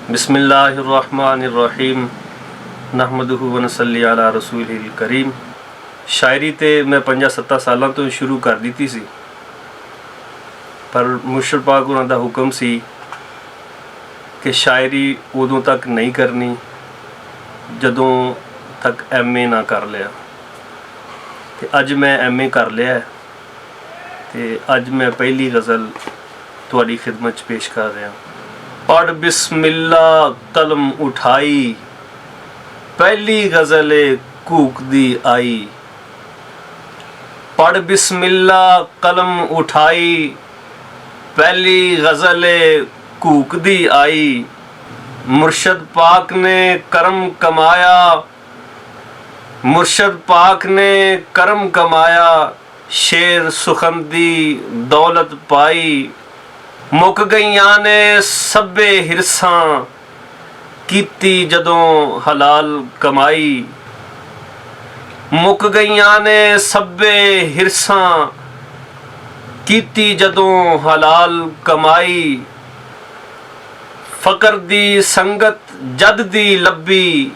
बिस्मिल्लाहिर्रहमानिर्रहीम नहमदुहु व नसल्ली अला रसूलिल करीम। शायरी तो मैं 5-7 सालों तो शुरू कर दी सी, पर मुर्शद पाक उन्हां दा हुक्म सी कि शायरी उदों तक नहीं करनी जदों तक MA ना कर लिया। तो अज मैं MA कर लिया तो अज मैं पहली गज़ल तुहाडी खिदमत च पेश कर रहा। पढ़ बिस्मिल्ला कलम उठाई, पहली गज़ल कूक दी आई। पढ़ बिस्मिल्ला कलम उठाई, पहली गज़ल कूक दी आई। मुर्शद पाक ने करम कमाया, मुर्शद पाक ने करम कमाया, शेर सुखन दी दौलत पाई। मुक गईयां ने सब्बे हिरसां, कीती जदों हलाल कमाई। मुक गईयां ने सब्बे हिरसां, कीती जदों हलाल कमाई। फकर दी संगत जद दी लब्बी,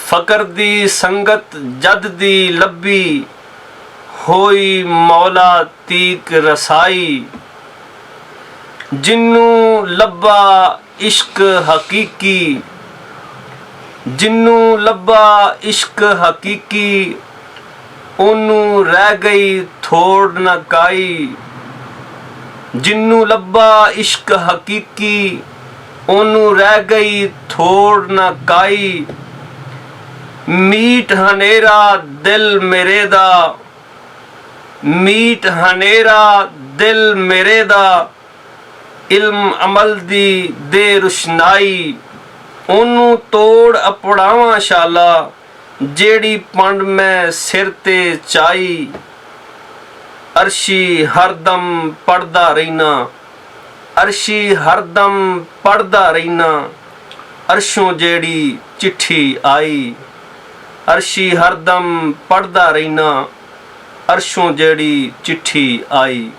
फकर दी संगत जद दी लब्बी, होई मौला तीक रसाई। जिन्नू लब्बा इश्क हकीकी, जिन्नू लब्बा इश्क हकीकी, ओनू रह गई थोड़ न काई। जिन्नू लब्बा इश्क हकीकी, ओनू रह गई थोड़ न काई। मीठ हनेरा दिल मेरे दा, मीठ हनेरा दिल मेरे दा, इल्म अमल दी दे रुशनाई। ओनू तोड़ अपड़ावां शाला, जेड़ी पंड मैं सिर ते चाई। अर्शी हरदम पढ़दा रहीना, अर्शी हरदम पढ़दा रहीना, अर्शों जेड़ी चिट्ठी आई। अर्शी हरदम पढ़दा रहीना, अर्शों जेड़ी चिट्ठी आई।